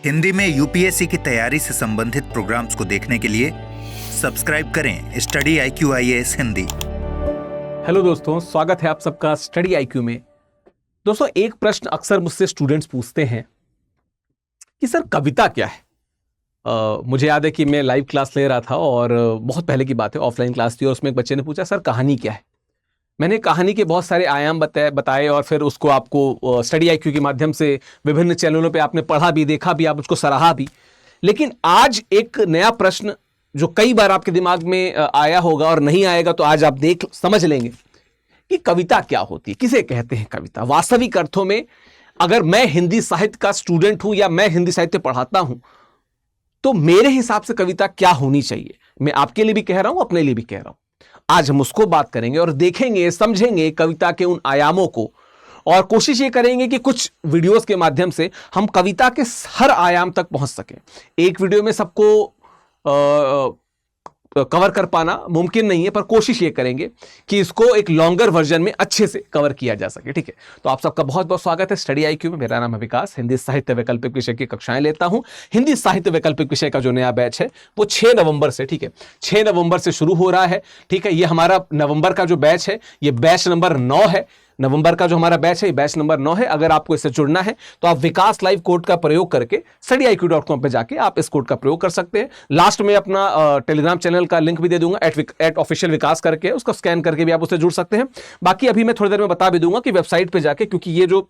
हिंदी में यूपीएससी की तैयारी से संबंधित प्रोग्राम्स को देखने के लिए सब्सक्राइब करें study IQ IAS Hindi. Hello दोस्तों, स्वागत है आप सबका स्टडी IQ में। दोस्तों, एक प्रश्न अक्सर मुझसे स्टूडेंट्स पूछते हैं कि सर कविता क्या है। मुझे याद है कि मैं लाइव क्लास ले रहा था और बहुत पहले की बात है, ऑफलाइन क्लास थी और उसमें एक बच्चे ने पूछा सर कहानी क्या है। मैंने कहानी के बहुत सारे आयाम बताए और फिर उसको आपको स्टडी IQ के माध्यम से विभिन्न चैनलों पे आपने पढ़ा भी, देखा भी, आप उसको सराहा भी। लेकिन आज एक नया प्रश्न जो कई बार आपके दिमाग में आया होगा और नहीं आएगा तो आज आप समझ लेंगे कि कविता क्या होती है, किसे कहते हैं कविता। वास्तविक अर्थों में अगर मैं हिंदी साहित्य का स्टूडेंट हूं या मैं हिंदी साहित्य पढ़ाता हूं तो मेरे हिसाब से कविता क्या होनी चाहिए, मैं आपके लिए भी कह रहा हूं, अपने लिए भी कह रहा हूं। आज हम उसको बात करेंगे और देखेंगे, समझेंगे कविता के उन आयामों को, और कोशिश ये करेंगे कि कुछ वीडियोस के माध्यम से हम कविता के हर आयाम तक पहुंच सकें। एक वीडियो में सबको कवर कर पाना मुमकिन नहीं है, पर कोशिश ये करेंगे कि इसको एक लॉन्गर वर्जन में अच्छे से कवर किया जा सके। ठीक है, तो आप सबका बहुत बहुत स्वागत है स्टडी IQ में। मेरा नाम है विकास, हिंदी साहित्य वैकल्पिक विषय की कक्षाएं लेता हूं। हिंदी साहित्य वैकल्पिक विषय का जो नया बैच है वो 6 नवंबर से, ठीक है, 6 नवंबर से शुरू हो रहा है। ठीक है, ये हमारा नवंबर का जो बैच है ये बैच नंबर 9 है। नवंबर का जो हमारा बैच है ये बैच नंबर 9 है। अगर आपको इससे जुड़ना है तो आप विकास लाइव कोड का प्रयोग करके studyIQ.com पे जाके आप इस कोड का प्रयोग कर सकते हैं। लास्ट में अपना टेलीग्राम चैनल का लिंक भी दे दूंगा, @official विकास करके, उसको स्कैन करके भी आप उससे जुड़ सकते हैं। बाकी अभी मैं थोड़ी देर में बता भी दूंगा कि वेबसाइट पे जाके, क्योंकि ये जो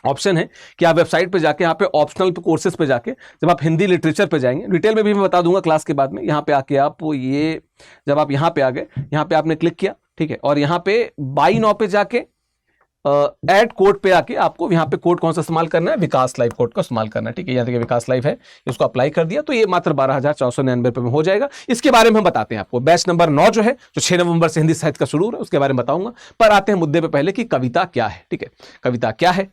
ऑप्शन है कि आप वेबसाइट पे जाके यहाँ पे ऑप्शनल कोर्सेज पे जाके जब आप हिंदी लिटरेचर पे जाएंगे, डिटेल में भी मैं बता दूंगा क्लास के बाद में, यहाँ पे आके आप जब आप यहाँ पे आ गए, यहाँ पे आपने क्लिक किया, ठीक है, और यहाँ पे बाई नाउ पे जाके ऐड कोड पे आके आपको यहाँ पे कोड कौन सा इस्तेमाल करना है, विकास लाइव कोड का इस्तेमाल करना है। ठीक है, यहाँ देखिए विकास लाइव है, इसको अप्लाई कर दिया तो ये मात्र 12,499 रुपये में हो जाएगा। इसके बारे में हम बताते हैं आपको। बैच नंबर 9 जो है, जो 6 नवंबर से हिंदी साहित्य का शुरू हो रहा है, उसके बारे में बताऊंगा। पर आते हैं मुद्दे पे पहले कि कविता क्या है। ठीक है, कविता क्या है।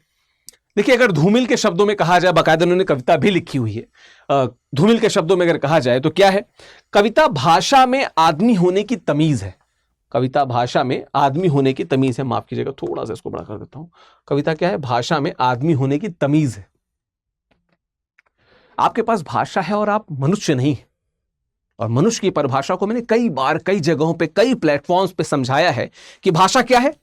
देखिए, अगर धूमिल के शब्दों में कहा जाए, बाकायदा उन्होंने कविता भी लिखी हुई है, धूमिल के शब्दों में अगर कहा जाए तो क्या है, कविता भाषा में आदमी होने की तमीज है। कविता भाषा में आदमी होने की तमीज है। माफ कीजिएगा, थोड़ा सा इसको बड़ा कर देता हूं। कविता क्या है, भाषा में आदमी होने की तमीज है। आपके पास भाषा है और आप मनुष्य नहीं है, और मनुष्य की परिभाषा को मैंने कई बार, कई जगहों पे, कई प्लेटफॉर्म्स पे समझाया है कि भाषा क्या है।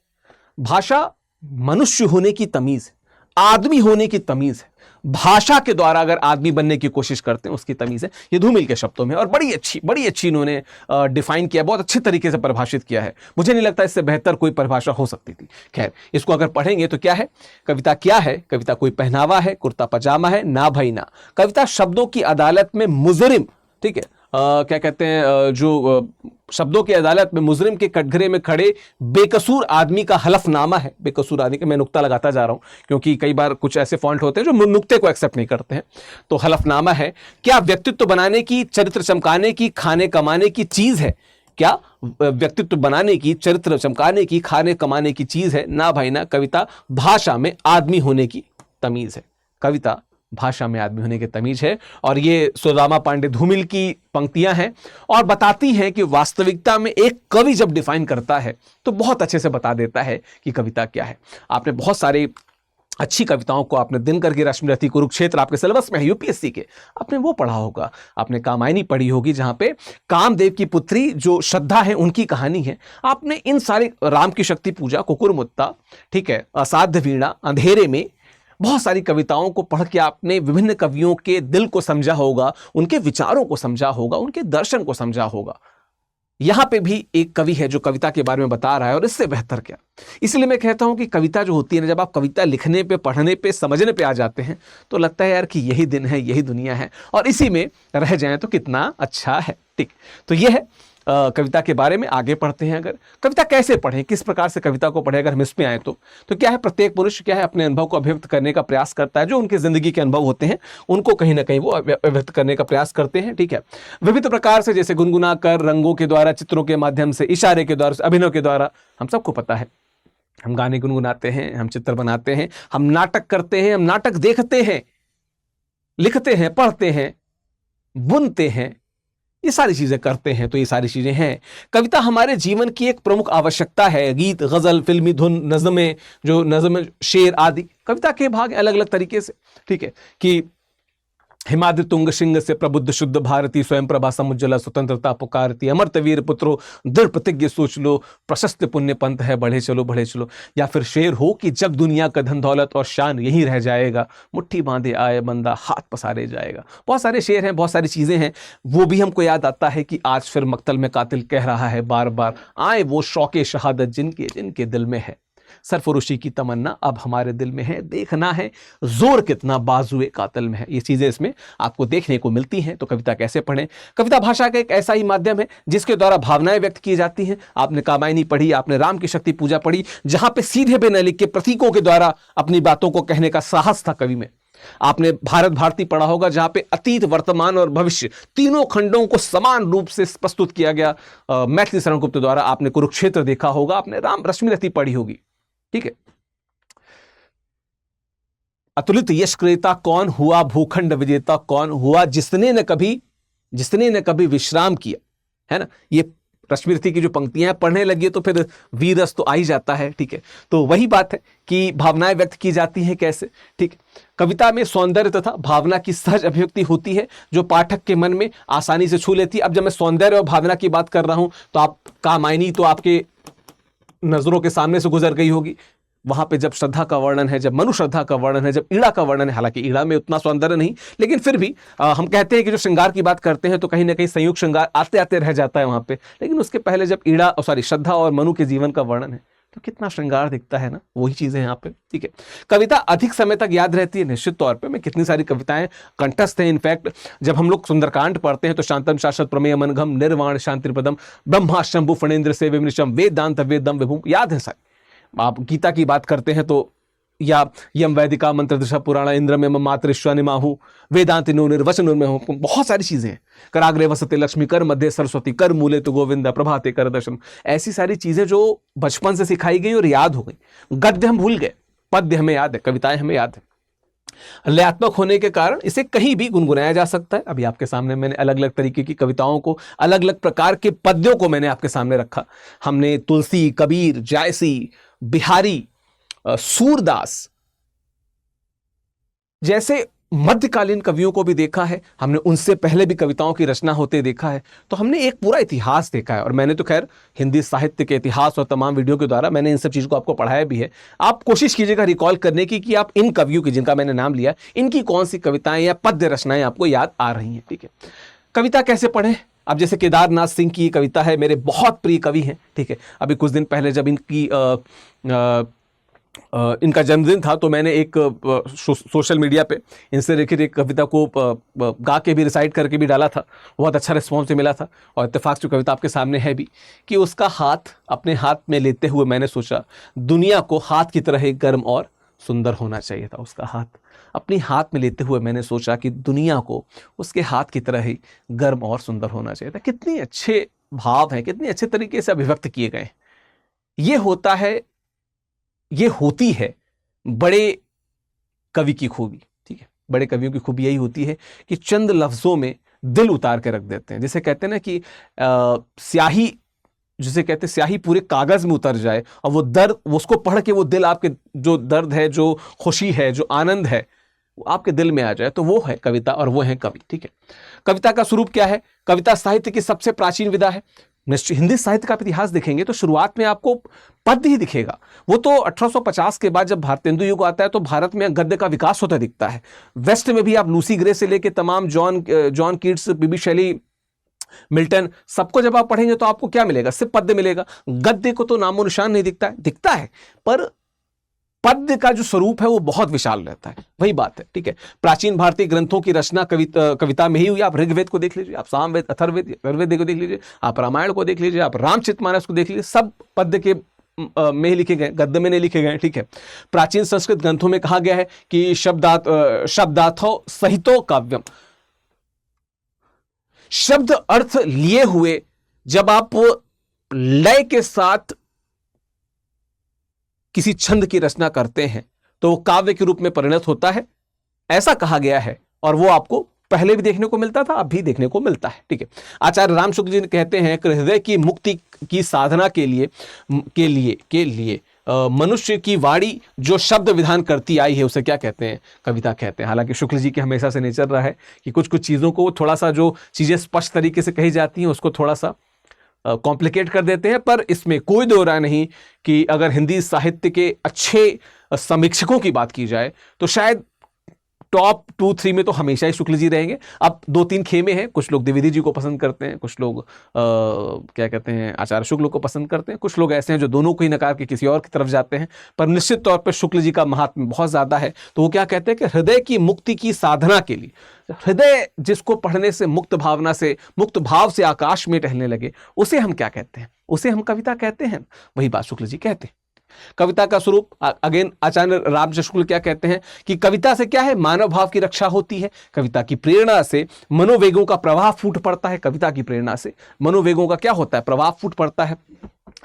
भाषा मनुष्य होने की तमीज है, आदमी होने की तमीज है। भाषा के द्वारा अगर आदमी बनने की कोशिश करते हैं उसकी तमीज है। ये धूमिल के शब्दों में, और बड़ी अच्छी इन्होंने डिफाइन किया, बहुत अच्छे तरीके से परिभाषित किया है। मुझे नहीं लगता इससे बेहतर कोई परिभाषा हो सकती थी। खैर, इसको अगर पढ़ेंगे तो क्या है, कविता क्या है। कविता कोई पहनावा है, कुर्ता पजामा है, ना भाई ना। कविता शब्दों की अदालत में मुजरिम, ठीक है, क्या कहते हैं, जो शब्दों की अदालत में मुजरिम के कटघरे में खड़े बेकसूर आदमी का हलफनामा है। बेकसूर आदमी का मैं नुक्ता लगाता जा रहा हूं क्योंकि कई बार कुछ ऐसे फॉन्ट होते हैं जो नुक्ते को एक्सेप्ट नहीं करते हैं। तो हलफनामा है। क्या व्यक्तित्व बनाने की, चरित्र चमकाने की, खाने कमाने की चीज है। क्या व्यक्तित्व बनाने की, चरित्र चमकाने की, खाने कमाने की चीज है। ना भाई ना, कविता भाषा में आदमी होने की तमीज है। कविता भाषा में आदमी होने की तमीज है। और ये सुदामा पांडे धूमिल की पंक्तियां हैं और बताती हैं कि वास्तविकता में एक कवि जब डिफाइन करता है तो बहुत अच्छे से बता देता है कि कविता क्या है। आपने बहुत सारी अच्छी कविताओं को, आपने दिनकर की रश्मि रथी, कुरुक्षेत्र आपके सिलेबस में है यूपीएससी के, आपने वो पढ़ा होगा। आपने कामायनी पढ़ी होगी जहां पे कामदेव की पुत्री जो श्रद्धा है उनकी कहानी है। आपने इन सारे, राम की शक्ति पूजा, कुकुरमुत्ता, ठीक है, असाध्य वीणा, अंधेरे में, बहुत सारी कविताओं को पढ़ के आपने विभिन्न कवियों के दिल को समझा होगा, उनके विचारों को समझा होगा, उनके दर्शन को समझा होगा। यहां पे भी एक कवि है जो कविता के बारे में बता रहा है, और इससे बेहतर क्या। इसलिए मैं कहता हूं कि कविता जो होती है ना, जब आप कविता लिखने पे, पढ़ने पे, समझने पे आ जाते हैं तो लगता है यार कि यही दिन है, यही दुनिया है, और इसी में रह जाएं तो कितना अच्छा है। ठीक, तो यह है कविता के बारे में। आगे पढ़ते हैं। अगर कविता कैसे पढ़ें, किस प्रकार से कविता को पढ़ें, अगर हम इसमें आए तो क्या है, प्रत्येक मनुष्य क्या है, अपने अनुभव को अभिव्यक्त करने का प्रयास करता है। जो उनके जिंदगी के अनुभव होते हैं उनको कहीं ना कहीं वो अभिव्यक्त करने का प्रयास करते हैं। ठीक है, विविध प्रकार से, जैसे गुनगुना कर, रंगों के द्वारा, चित्रों के माध्यम से, इशारे के द्वारा, अभिनय के द्वारा। हम सबको पता है, हम गाने गुनगुनाते हैं, हम चित्र बनाते हैं, हम नाटक करते हैं, हम नाटक देखते हैं, लिखते हैं, पढ़ते हैं, बुनते हैं, ये सारी चीजें करते हैं। तो ये सारी चीजें हैं। कविता हमारे जीवन की एक प्रमुख आवश्यकता है। गीत, गजल, फिल्मी धुन, नज़में, जो नज़म, शेर आदि कविता के भाग अलग अलग तरीके से, ठीक है, कि हिमाद्रि तुंग सिंह से प्रबुद्ध शुद्ध भारती, स्वयं प्रभा समुज्ज्वला स्वतंत्रता पुकारती, अमर्त वीर पुत्रो दृढ़ प्रतिज्ञ सोच लो, प्रशस्त पुण्य पंथ है बढ़े चलो बढ़े चलो। या फिर शेर हो कि जब दुनिया का धन दौलत और शान यहीं रह जाएगा, मुट्ठी बांधे आए बंदा हाथ पसारे जाएगा। बहुत सारे शेर हैं, बहुत सारी चीजें हैं। वो भी हमको याद आता है कि आज फिर मक्तल में कातिल कह रहा है बार बार, आए वो शौके शहादत जिनके जिनके दिल में है, सरफरोशी की तमन्ना अब हमारे दिल में है, देखना है जोर कितना बाजुए कातिल में है। ये चीजें इसमें आपको देखने को मिलती हैं। तो कविता कैसे पढ़ें? कविता भाषा का एक ऐसा ही माध्यम है जिसके द्वारा भावनाएं व्यक्त की जाती हैं। आपने कामायनी पढ़ी, आपने राम की शक्ति पूजा पढ़ी, जहां पे सीधे पे न लिख के प्रतीकों के द्वारा अपनी बातों को कहने का साहस था कवि में। आपने भारत भारती पढ़ा होगा, जहां पे अतीत वर्तमान और भविष्य तीनों खंडों को समान रूप से प्रस्तुत किया गया मैथिली शरण गुप्त द्वारा। आपने कुरुक्षेत्र देखा होगा, आपने राम रश्मिरथी पढ़ी होगी। ठीक है। अतुलित यश क्रेता कौन हुआ, भूखंड विजेता कौन हुआ, जिसने न कभी विश्राम किया, है ना। ये रश्मिरथी की जो पंक्तियां पढ़ने लगी तो फिर वीरस तो आ ही जाता है। ठीक है। तो वही बात है कि भावनाएं व्यक्त की जाती हैं कैसे। ठीक है। कविता में सौंदर्य तथा भावना की सहज अभिव्यक्ति होती है जो पाठक के मन में आसानी से छू लेती है। अब जब मैं सौंदर्य और भावना की बात कर रहा हूं तो आप कामायनी तो आपके नजरों के सामने से गुजर गई होगी। वहां पे जब श्रद्धा का वर्णन है, जब मनु श्रद्धा का वर्णन है, जब ईड़ा का वर्णन है, हालांकि ईड़ा में उतना सौंदर्य नहीं, लेकिन फिर भी हम कहते हैं कि जो श्रृंगार की बात करते हैं तो कहीं ना कहीं संयुक्त श्रृंगार आते आते रह जाता है वहां पे। लेकिन उसके पहले जब श्रद्धा और मनु के जीवन का वर्णन है तो कितना श्रृंगार दिखता है ना, वही चीजें यहाँ पे। ठीक है। कविता अधिक समय तक याद रहती है निश्चित तौर पे। मैं कितनी सारी कविताएं कंठस्थ हैं। इनफैक्ट जब हम लोग सुंदरकांड पढ़ते हैं तो शांतम शाश्वत प्रमेय मनघम निर्वाण शांतिपदम ब्रह्मा शंभु फणेन्द्र से विमृशम वेदांत वेदम विभुम, याद है सारी। आप गीता की बात करते हैं तो या यम वैदिका मंत्र दृशा पुराण इंद्र में मातृश्व निमाहु वेदांति नो निर्वचन में, बहुत सारी चीजें हैं। कराग्रे वसते लक्ष्मी, कर मध्य सरस्वती, कर मूले तो गोविंद, प्रभाते कर दर्शन, ऐसी सारी चीजें जो बचपन से सिखाई गई और याद हो गई। गद्य हम भूल गए, पद्य हमें याद है, कविताएं हमें याद है। लयात्मक होने के कारण इसे कहीं भी गुनगुनाया जा सकता है। अभी आपके सामने मैंने अलग अलग तरीके की कविताओं को, अलग अलग प्रकार के पद्यों को मैंने आपके सामने रखा। हमने तुलसी, कबीर, जायसी, बिहारी, सूरदास जैसे मध्यकालीन कवियों को भी देखा है। हमने उनसे पहले भी कविताओं की रचना होते देखा है। तो हमने एक पूरा इतिहास देखा है। और मैंने तो खैर हिंदी साहित्य के इतिहास और तमाम वीडियो के द्वारा मैंने इन सब चीज़ों को आपको पढ़ाया भी है। आप कोशिश कीजिएगा रिकॉल करने की कि आप इन कवियों की, जिनका मैंने नाम लिया, इनकी कौन सी कविताएं या पद्य रचनाएं आपको याद आ रही हैं। ठीक है। कविता कैसे पढ़ें? अब जैसे केदारनाथ सिंह की कविता है, मेरे बहुत प्रिय कवि हैं। ठीक है। अभी कुछ दिन पहले जब इनका जन्मदिन था तो मैंने एक सोशल मीडिया पे इनसे लिखित एक कविता को गा के भी रिसाइट करके भी डाला था। बहुत अच्छा रिस्पॉन्स मिला था। और इत्तेफाक से कविता आपके सामने है भी कि उसका हाथ अपने हाथ में लेते हुए मैंने सोचा दुनिया को हाथ की तरह गर्म और सुंदर होना चाहिए था। उसका हाथ अपनी हाथ में लेते हुए मैंने सोचा कि दुनिया को उसके हाथ की तरह ही गर्म और सुंदर होना चाहिए था। कितने अच्छे भाव हैं, कितने अच्छे तरीके से अभिव्यक्त किए गए। ये होती है बड़े कवि की खूबी। ठीक है। बड़े कवियों की खूबी यही होती है कि चंद लफ्जों में दिल उतार के रख देते हैं। जिसे कहते हैं ना कि स्याही, जिसे कहते हैं स्याही पूरे कागज में उतर जाए और वो दर्द, उसको पढ़ के वो दिल, आपके जो दर्द है, जो खुशी है, जो आनंद है, वो आपके दिल में आ जाए, तो वो है कविता और वो है कवि। ठीक है। कविता का स्वरूप क्या है? कविता साहित्य की सबसे प्राचीन विधा है। हिंदी साहित्य का इतिहास देखेंगे तो शुरुआत में आपको पद्य ही दिखेगा। वो तो 1850 के बाद जब भारतेंदु युग आता है तो भारत में गद्य का विकास होता दिखता है। वेस्ट में भी आप लूसी ग्रे से लेके तमाम जॉन कीट्स, बीबी शेली, मिल्टन, सबको जब आप पढ़ेंगे तो आपको क्या मिलेगा? सिर्फ पद्य मिलेगा। गद्य को तो नामो निशान नहीं दिखता है, पर पद्य का जो स्वरूप है वो बहुत विशाल रहता है। वही बात है। ठीक है। प्राचीन भारतीय ग्रंथों की रचना कविता में ही हुई। आप ऋग्वेद को देख लीजिए, आप सामवेद, अथर्ववेद को देख लीजिए, आप रामायण को देख लीजिए, आप रामचरितमानस को देख लीजिए, सब पद्य के में ही लिखे गए, गद्य में नहीं लिखे गए। ठीक है। प्राचीन संस्कृत ग्रंथों में कहा गया है कि शब्दार्थो सहितो काव्यम, शब्द अर्थ लिए हुए जब आप लय के साथ किसी छंद की रचना करते हैं तो वो काव्य के रूप में परिणत होता है, ऐसा कहा गया है। और वो आपको पहले भी देखने को मिलता था, अब भी देखने को मिलता है। ठीक है। आचार्य रामशुक्ल जी कहते हैं कि हृदय की मुक्ति की साधना के लिए मनुष्य की वाणी जो शब्द विधान करती आई है उसे क्या कहते हैं? कविता कहते हैं। हालांकि शुक्ल जी के हमेशा से नेचर रहा है कि कुछ कुछ चीज़ों को थोड़ा सा जो चीज़ें स्पष्ट तरीके से कही जाती हैं उसको थोड़ा सा कॉम्प्लिकेट कर देते हैं, पर इसमें कोई दो राय नहीं कि अगर हिंदी साहित्य के अच्छे समीक्षकों की बात की जाए तो शायद टॉप 2-3 में तो हमेशा ही शुक्ल जी रहेंगे। अब 2-3 खेमे हैं, कुछ लोग द्विवेदी जी को पसंद करते हैं, कुछ लोग क्या कहते हैं आचार्य शुक्ल को पसंद करते हैं, कुछ लोग ऐसे हैं जो दोनों को ही नकार के किसी और की तरफ जाते हैं, पर निश्चित तौर पर शुक्ल जी का महात्म्य बहुत ज़्यादा है। तो वो क्या कहते हैं कि हृदय की मुक्ति की साधना के लिए, हृदय जिसको पढ़ने से मुक्त भावना से, मुक्त भाव से आकाश में टहलने लगे, उसे हम क्या कहते हैं? उसे हम कविता कहते हैं। वही बात शुक्ल जी कहते हैं। कविता का स्वरूप अगेन आचार्य रामचंद्र शुक्ल क्या कहते हैं कि कविता से क्या है? मानव भाव की रक्षा होती है। कविता की प्रेरणा से मनोवेगों का प्रवाह फूट पड़ता है। कविता की प्रेरणा से मनोवेगों का क्या होता है? प्रवाह फूट पड़ता है।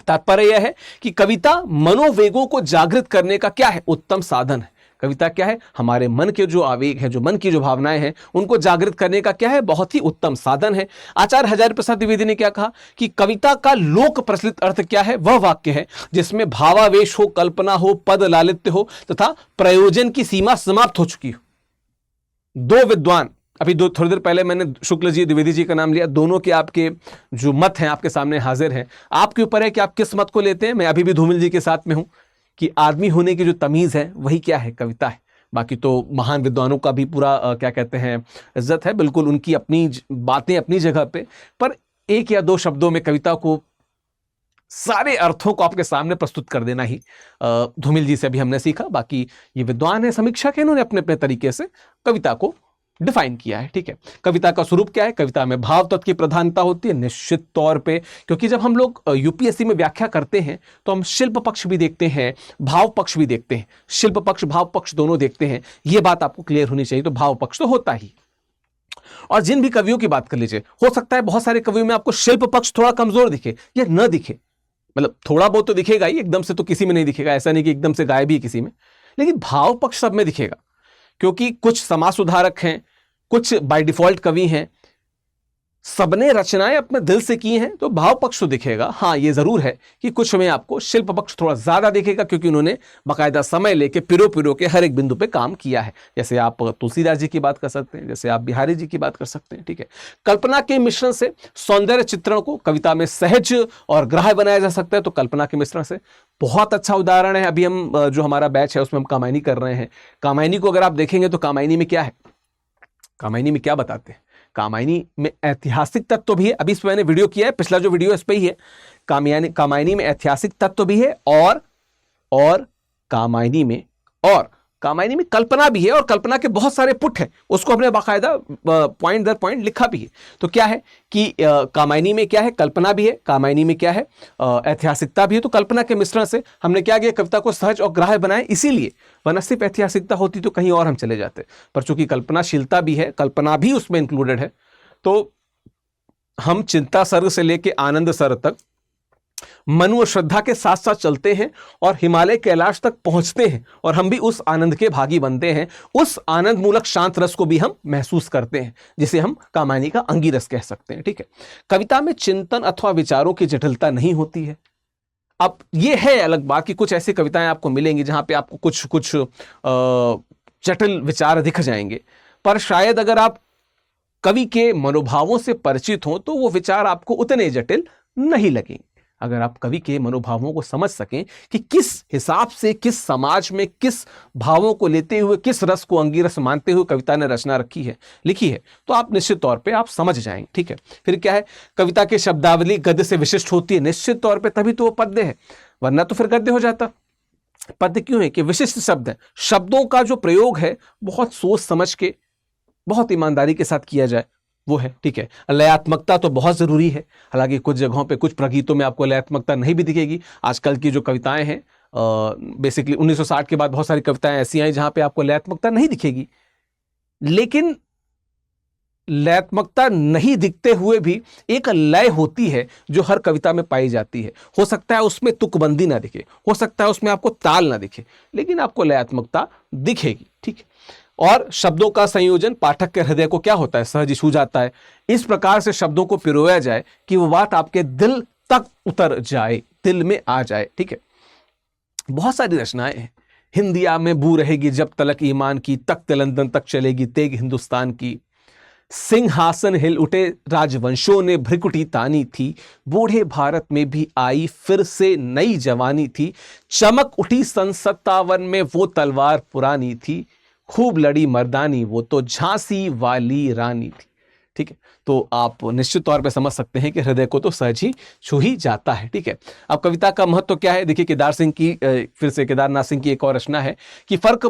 तात्पर्य यह है कि कविता मनोवेगों को जागृत करने का क्या है? उत्तम साधन है। कविता क्या है? हमारे मन के जो आवेग हैं, जो मन की जो भावनाएं हैं, उनको जागृत करने का क्या है? बहुत ही उत्तम साधन है। आचार्य हजारी प्रसाद द्विवेदी ने क्या कहा कि कविता का लोक प्रचलित अर्थ क्या है? वह वाक्य है जिसमें भावावेश हो, कल्पना हो, पद लालित्य हो तथा प्रयोजन की सीमा समाप्त हो चुकी हो। दो विद्वान, अभी थोड़ी देर पहले मैंने शुक्ल जी द्विवेदी जी का नाम लिया, दोनों के आपके जो मत हैं आपके सामने हाजिर हैं। आपके ऊपर है कि आप किस मत को लेते हैं। मैं अभी भी धूमिल जी के साथ में हूं कि आदमी होने की जो तमीज है वही क्या है? कविता है। बाकी तो महान विद्वानों का भी पूरा क्या कहते हैं इज्जत है, बिल्कुल उनकी अपनी बातें अपनी जगह पे, पर एक या दो शब्दों में कविता को सारे अर्थों को आपके सामने प्रस्तुत कर देना ही धूमिल जी से भी हमने सीखा। बाकी ये विद्वान है, समीक्षक है, इन्होंने अपने अपने तरीके से कविता को डिफाइन किया है। ठीक है, कविता का स्वरूप क्या है? कविता में भाव तत्व की प्रधानता होती है निश्चित तौर पे, क्योंकि जब हम लोग यूपीएससी में व्याख्या करते हैं तो हम शिल्प पक्ष भी देखते हैं, भाव पक्ष भी देखते हैं। शिल्प पक्ष भाव पक्ष दोनों देखते हैं, ये बात आपको क्लियर होनी चाहिए। तो भाव पक्ष तो होता ही, और जिन भी कवियों की बात कर लीजिए, हो सकता है बहुत सारे कवियों में आपको शिल्प पक्ष थोड़ा कमजोर दिखे या न दिखे, मतलब थोड़ा बहुत तो दिखेगा ही, एकदम से तो किसी में नहीं दिखेगा, ऐसा नहीं कि एकदम से गायब ही किसी में, लेकिन भाव पक्ष सब में दिखेगा। क्योंकि कुछ समाज सुधारक हैं, कुछ बाय डिफॉल्ट कवि हैं, सबने रचनाएं अपने दिल से की हैं, तो भाव पक्ष तो दिखेगा। हाँ, ये जरूर है कि कुछ में आपको शिल्प पक्ष थोड़ा ज्यादा दिखेगा, क्योंकि उन्होंने बाकायदा समय लेके पिरो के हर एक बिंदु पे काम किया है। जैसे आप तुलसीदास जी की बात कर सकते हैं, जैसे आप बिहारी जी की बात कर सकते हैं। ठीक है, कल्पना के मिश्रण से सौंदर्य चित्रण को कविता में सहज और ग्राह्य बनाया जा सकता है। तो कल्पना के मिश्रण से बहुत अच्छा उदाहरण है, अभी हम जो हमारा बैच है उसमें हम कामायनी कर रहे हैं। कामायनी को अगर आप देखेंगे तो कामायनी में क्या है? कामायनी में क्या बताते हैं? कामायनी में ऐतिहासिक तत्व भी है, अभी इस पर मैंने वीडियो किया है, पिछला जो वीडियो इस पे ही है। कामायनी में ऐतिहासिक तत्व भी है, और कामायनी में कल्पना भी है, और कल्पना के बहुत सारे पुट हैं, उसको हमने बाकायदा पॉइंट दर पॉइंट लिखा भी है। तो क्या है कि कामायनी में क्या है? कल्पना भी है, कामायनी में क्या है? ऐतिहासिकता भी है। तो कल्पना के मिश्रण से हमने क्या किया? कविता को सहज और ग्राह्य बनाए, इसीलिए, वरना सिर्फ ऐतिहासिकता होती तो कहीं और हम चले जाते, पर चूंकि कल्पनाशीलता भी है, कल्पना भी उसमें इंक्लूडेड है, तो हम चिंता सर्ग से लेके आनंद सर्ग तक मन और श्रद्धा के साथ साथ चलते हैं और हिमालय कैलाश तक पहुंचते हैं, और हम भी उस आनंद के भागी बनते हैं। उस आनंद मूलक शांत रस को भी हम महसूस करते हैं, जिसे हम कामायनी का अंगी रस कह सकते हैं। ठीक है, कविता में चिंतन अथवा विचारों की जटिलता नहीं होती है। अब ये है अलग बात कि कुछ ऐसी कविताएं आपको मिलेंगी जहां पे आपको कुछ जटिल विचार दिख जाएंगे, पर शायद अगर आप कवि के मनोभावों से परिचित हों तो वो विचार आपको उतने जटिल नहीं लगेंगे। अगर आप कवि के मनोभावों को समझ सकें कि किस हिसाब से, किस समाज में, किस भावों को लेते हुए, किस रस को अंगिरस मानते हुए कविता ने रचना लिखी है, तो आप निश्चित तौर पे आप समझ जाएंगे। ठीक है, फिर क्या है? कविता की शब्दावली गद्य से विशिष्ट होती है, निश्चित तौर पे, तभी तो वो पद्य है, वरना तो फिर गद्य हो जाता। पद्य क्यों है? कि विशिष्ट शब्द है, शब्दों का जो प्रयोग है बहुत सोच समझ के, बहुत ईमानदारी के साथ किया जाए, वो है। ठीक है, लयात्मकता तो बहुत जरूरी है, हालांकि कुछ जगहों पे, कुछ प्रगीतों में आपको लयात्मकता नहीं भी दिखेगी। आजकल की जो कविताएं हैं, बेसिकली 1960 के बाद बहुत सारी कविताएं ऐसी आई जहां पे आपको लयात्मकता नहीं दिखेगी, लेकिन लयात्मकता नहीं दिखते हुए भी एक लय होती है जो हर कविता में पाई जाती है। हो सकता है उसमें तुकबंदी ना दिखे, हो सकता है उसमें आपको ताल ना दिखे, लेकिन आपको लयात्मकता दिखेगी। ठीक है, और शब्दों का संयोजन पाठक के हृदय को क्या होता है? सहज छू जाता है। इस प्रकार से शब्दों को पिरोया जाए कि वो बात आपके दिल तक उतर जाए, दिल में आ जाए। ठीक है, बहुत सारी रचनाएं हैं। हिंदिया में बू रहेगी जब तलक ईमान की, तख्त लंदन तक चलेगी तेग हिंदुस्तान की, सिंहासन हिल उठे राजवंशों ने भ्रिकुटी तानी थी, बूढ़े भारत में भी आई फिर से नई जवानी थी, चमक उठी सन 57 में वो तलवार पुरानी थी, खूब लड़ी मर्दानी वो तो झांसी वाली रानी थी। ठीक है, तो आप निश्चित तौर पे समझ सकते हैं कि हृदय को तो सहज ही छू ही जाता है। ठीक है, अब कविता का महत्व क्या है? देखिए, केदार सिंह की फिर से केदारनाथ सिंह की एक और रचना है कि फर्क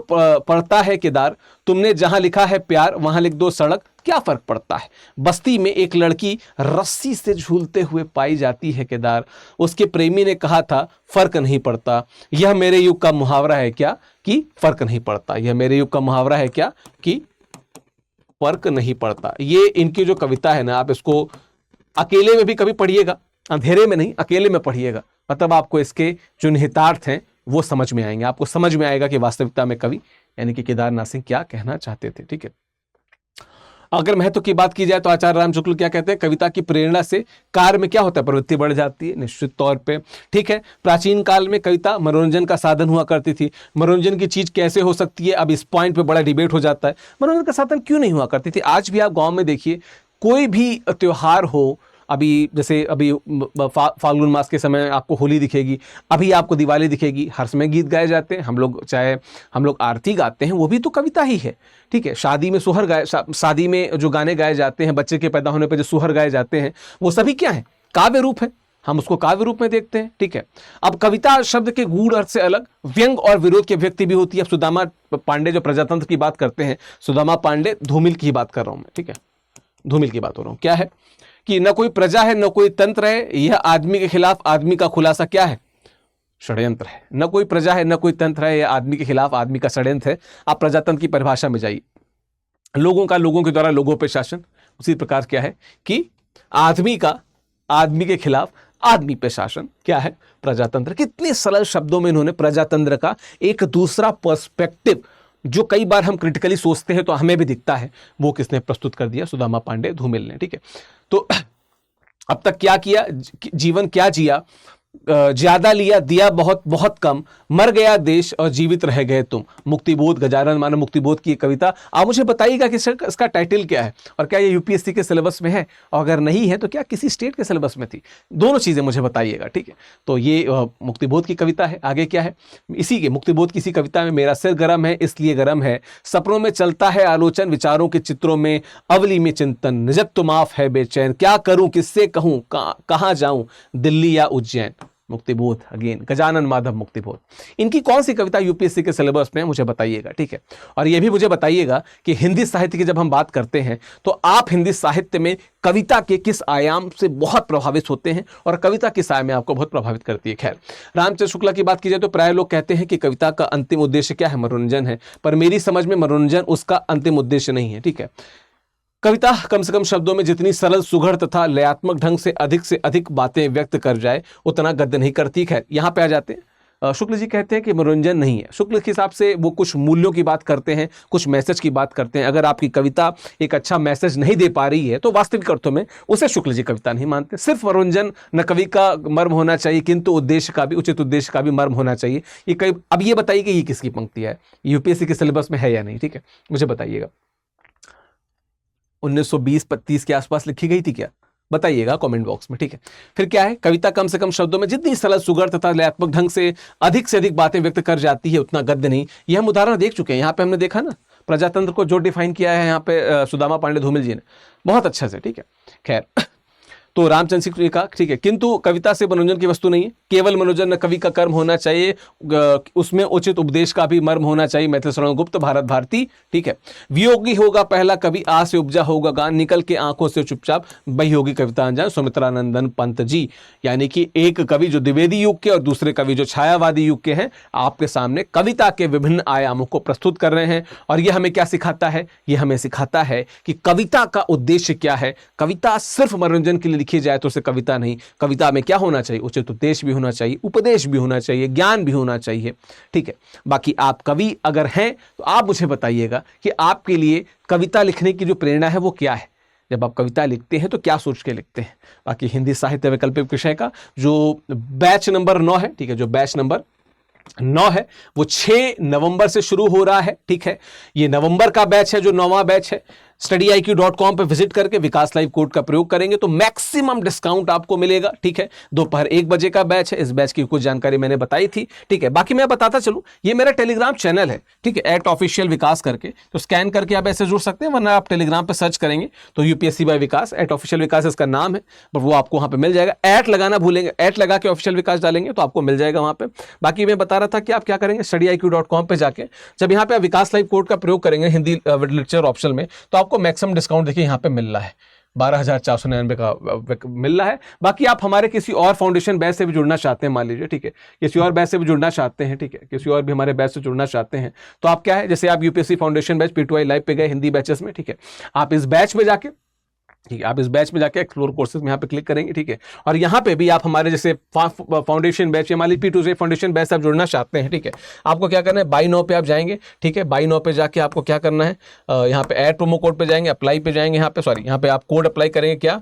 पड़ता है केदार, तुमने जहां लिखा है प्यार वहां लिख दो सड़क, क्या फर्क पड़ता है? बस्ती में एक लड़की रस्सी से झूलते हुए पाई जाती है केदार, उसके प्रेमी ने कहा था फर्क नहीं पड़ता, यह मेरे युग का मुहावरा है क्या कि फर्क नहीं पड़ता, यह मेरे युग का मुहावरा है क्या कि फर्क नहीं पड़ता। ये इनकी जो कविता है ना, आप इसको अकेले में भी कभी पढ़िएगा, अंधेरे में नहीं, अकेले में पढ़िएगा, मतलब आपको इसके जो निहितार्थ हैं वो समझ में आएंगे, आपको समझ में आएगा कि वास्तविकता में कवि यानी कि केदारनाथ सिंह क्या कहना चाहते थे। ठीक है, अगर महत्व की बात की जाए तो आचार्य राम शुक्ल क्या कहते हैं? कविता की प्रेरणा से कार्य में क्या होता है? प्रवृत्ति बढ़ जाती है निश्चित तौर पे। ठीक है, प्राचीन काल में कविता मनोरंजन का साधन हुआ करती थी। मनोरंजन की चीज कैसे हो सकती है, अब इस पॉइंट पे बड़ा डिबेट हो जाता है। मनोरंजन का साधन क्यों नहीं हुआ करती थी? आज भी आप गाँव में देखिए, कोई भी त्योहार हो, अभी जैसे अभी फाल्गुन मास के समय आपको होली दिखेगी, अभी आपको दिवाली दिखेगी, हर समय गीत गाए जाते हैं। हम लोग चाहे हम लोग आरती गाते हैं, वो भी तो कविता ही है। ठीक है, शादी में सुहर गाए, शादी में जो गाने गाए जाते हैं, बच्चे के पैदा होने पर जो सुहर गाए जाते हैं, वो सभी क्या है? काव्य रूप है, हम उसको काव्य रूप में देखते हैं। ठीक है, अब कविता शब्द के गूढ़ अर्थ से अलग व्यंग और विरोध की व्यक्ति भी होती है। अब सुदामा पांडे जो प्रजातंत्र की बात करते हैं, सुदामा पांडे धूमिल की बात कर रहा हूं मैं। ठीक है, धूमिल की बात हो रहा हूं। क्या है कि न कोई प्रजा है न कोई तंत्र है, यह आदमी के खिलाफ आदमी का खुलासा क्या है? षड्यंत्र है। न कोई प्रजा है न कोई तंत्र है, यह आदमी के खिलाफ आदमी का षड्यंत्र है। आप प्रजातंत्र की परिभाषा में जाइए, लोगों का लोगों के द्वारा लोगों पे शासन। उसी प्रकार क्या है कि आदमी का आदमी के खिलाफ आदमी पे शासन क्या है? प्रजातंत्र। कितने सरल शब्दों में इन्होंने प्रजातंत्र का एक दूसरा पर्सपेक्टिव, जो कई बार हम क्रिटिकली सोचते हैं तो हमें भी दिखता है, वो किसने प्रस्तुत कर दिया? सुदामा पांडे धूमिल ने। ठीक है, तो अब तक क्या किया? जीवन क्या जिया? ज्यादा लिया दिया बहुत बहुत कम, मर गया देश और जीवित रह गए तुम। मुक्तिबोध, गजानन मानव मुक्तिबोध की कविता। आप मुझे बताइएगा कि इसका टाइटल क्या है और क्या ये यूपीएससी के सिलेबस में है, और अगर नहीं है तो क्या किसी स्टेट के सिलेबस में थी? दोनों चीजें मुझे बताइएगा। ठीक है, तो ये मुक्तिबोध की कविता है। आगे क्या है इसी के मुक्तिबोध की इसी कविता में? मेरा सिर गर्म है इसलिए गर्म है, सपनों में चलता है आलोचन, विचारों के चित्रों में अवली में चिंतन, निजत तो माफ है बेचैन, क्या करूं किससे कहूं, कहां जाऊं, दिल्ली या उज्जैन। मुक्तिबोध, अगेन गजानन माधव मुक्तिबोध। इनकी कौन सी कविता यूपीएससी के सिलेबस में मुझे बताइएगा। ठीक है, और यह भी मुझे बताइएगा कि हिंदी साहित्य की जब हम बात करते हैं तो आप हिंदी साहित्य में कविता के किस आयाम से बहुत प्रभावित होते हैं और कविता किस आयाम में आपको बहुत प्रभावित करती है। खैर, रामचंद्र शुक्ला की बात की जाए तो प्राय लोग कहते हैं कि कविता का अंतिम उद्देश्य क्या है? मनोरंजन है, पर मेरी समझ में मनोरंजन उसका अंतिम उद्देश्य नहीं है। ठीक है, कविता कम से कम शब्दों में जितनी सरल, सुघड़ तथा लयात्मक ढंग से अधिक बातें व्यक्त कर जाए उतना गद्य नहीं करती। है यहाँ पे आ जाते हैं। शुक्ल जी कहते हैं कि मनोरंजन नहीं है। शुक्ल के हिसाब से वो कुछ मूल्यों की बात करते हैं, कुछ मैसेज की बात करते हैं। अगर आपकी कविता एक अच्छा मैसेज नहीं दे पा रही है तो वास्तविक अर्थों में उसे शुक्ल जी कविता नहीं मानते। सिर्फ मनोरंजन न कवि का मर्म होना चाहिए, किंतु उद्देश्य का भी, उचित उद्देश्य का भी मर्म होना चाहिए। ये कई, अब ये बताइए कि ये किसकी पंक्ति है, यूपीएससी के सिलेबस में है या नहीं? ठीक है, मुझे बताइएगा। 1920-25 के आसपास लिखी गई थी क्या? बताइएगा कमेंट बॉक्स में। ठीक है, फिर क्या है? कविता कम से कम शब्दों में जितनी सरल, सुघड़ तथा लयात्मक ढंग से अधिक बातें व्यक्त कर जाती है उतना गद्य नहीं। यह हम उदाहरण देख चुके हैं। यहाँ पे हमने देखा ना, प्रजातंत्र को जो डिफाइन किया है यहाँ पे सुदामा पांडे धूमिल जी ने बहुत अच्छा से। ठीक है, खैर, तो रामचंद्र सिंह का ठीक है, किंतु कविता से मनोरंजन की वस्तु नहीं है। केवल मनोरंजन न कवि का कर्म होना चाहिए, उसमें उचित उपदेश का भी मर्म होना चाहिए। मैथिली शरण गुप्त, भारत भारती। ठीक है, वियोगी होगा पहला कवि, आ से उपजा होगा गान, निकल के आंखों से चुपचाप बही होगी कविता अनजान, सुमित्रानंदन पंत जी। यानी कि एक कवि जो द्विवेदी युग के और दूसरे कवि जो छायावादी युग के हैं, आपके सामने कविता के विभिन्न आयामों को प्रस्तुत कर रहे हैं। और यह हमें क्या सिखाता है? यह हमें सिखाता है कि कविता का उद्देश्य क्या है। कविता सिर्फ मनोरंजन के लिए लिखी जाए तो उसे कविता नहीं। कविता में क्या होना चाहिए? उचित उद्देश्य भी होना चाहिए, उपदेश भी होना चाहिए, ज्ञान भी होना चाहिए। ठीक है, बाकी आप कवि अगर हैं तो आप मुझे बताइएगा कि आपके लिए कविता लिखने की जो प्रेरणा है वो क्या है। जब आप कविता लिखते हैं तो क्या सोच के लिखते हैं। बाकी हिंदी साहित्य वैकल्पिक विषय का जो बैच नंबर 9 है, ठीक है, जो बैच नंबर 9 है वो 6 नवंबर से शुरू हो रहा है। ठीक है, ये नवंबर का बैच है जो 9वां बैच है। studiiq.com पे विजिट करके विकास लाइव कोड का प्रयोग करेंगे तो मैक्सिमम डिस्काउंट आपको मिलेगा। ठीक है, दोपहर 1 बजे का बैच है। इस बैच की कुछ जानकारी मैंने बताई थी। ठीक है, बाकी मैं बताता चलूं, ये मेरा टेलीग्राम चैनल है। ठीक है, @ऑफिशियल विकास करके, तो स्कैन करके आप ऐसे जुड़ सकते हैं, वरना आप टेलीग्राम पे सर्च करेंगे तो यूपीएससी बाय विकास, @ऑफिशियल विकास इसका नाम है, पर वो आपको वहां पे मिल जाएगा। ऐट लगाना भूलेंगे, ऐट लगा के ऑफिशियल विकास डालेंगे तो आपको मिल जाएगा वहां पे। बाकी मैं बता रहा था कि आप क्या करेंगे, studiiq.com पे जाके जब यहाँ पे आप विकास लाइव कोड का प्रयोग करेंगे हिंदी लिटरेचर ऑप्शन में, तो आपको मैक्सिमम डिस्काउंट देखिए यहाँ पे मिल रहा है 12,499 का मिल रहा है। बाकी आप हमारे किसी और फाउंडेशन बैच से भी जुड़ना चाहते हैं, मान लीजिए, ठीक है, किसी और बैच से भी जुड़ना चाहते हैं, ठीक है, किसी और भी हमारे बैच से जुड़ना चाहते हैं, तो आप क्या है, जैसे आप UPSC foundation batch P2I live पे गए हिंदी बैचेस में, ठीक है, आप इस बैच में जाके, ठीक है, आप इस बैच में जाके एक्सप्लोर कोर्सेज में यहाँ पे क्लिक करेंगे। ठीक है, और यहाँ पे भी आप हमारे जैसे फाउंडेशन बैच या मान लीजिए P2J फाउंडेशन बैच से आप जुड़ना चाहते हैं, ठीक है, आपको क्या करना है, बाई नाउ पे आप जाएंगे। ठीक है, बाई नाउ पे जाके आपको क्या करना है, यहाँ पे ऐड प्रोमो कोड पे जाएंगे, अप्लाई पे जाएंगे, यहाँ पे आप कोड अप्लाई करेंगे, क्या,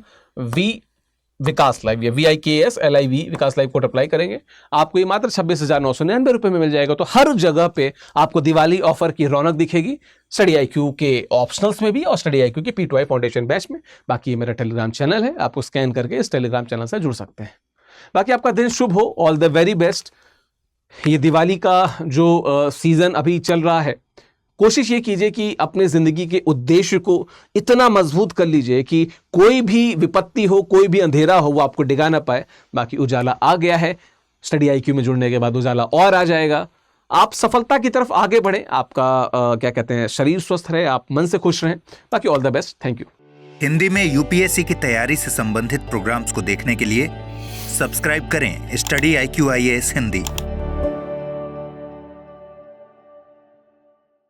विकास लाइव, या VIKAS LIV विकास लाइव कोड अप्लाई करेंगे, आपको ये मात्र 26,999 रुपये में मिल जाएगा। तो हर जगह पे आपको दिवाली ऑफर की रौनक दिखेगी, StudyIQ के ऑप्शनल्स में भी और StudyIQ के P2I फाउंडेशन बैच में। बाकी ये मेरा टेलीग्राम चैनल है, आपको स्कैन करके इस टेलीग्राम चैनल से जुड़ सकते हैं। बाकी आपका दिन शुभ हो, ऑल द वेरी बेस्ट। ये दिवाली का जो सीजन अभी चल रहा है, कोशिश ये कीजिए कि अपने जिंदगी के उद्देश्य को इतना मजबूत कर लीजिए कि कोई भी विपत्ति हो, कोई भी अंधेरा हो, वो आपको डिगा ना पाए। बाकी उजाला आ गया है, StudyIQ में जुड़ने के बाद उजाला और आ जाएगा। आप सफलता की तरफ आगे बढ़ें, आपका क्या कहते हैं, शरीर स्वस्थ रहे, आप मन से खुश रहें। बाकी all the best, thank you. Hindi में यूपीएससी की तैयारी से संबंधित प्रोग्राम्स को देखने के लिए सब्सक्राइब करें StudyIQ IAS हिंदी।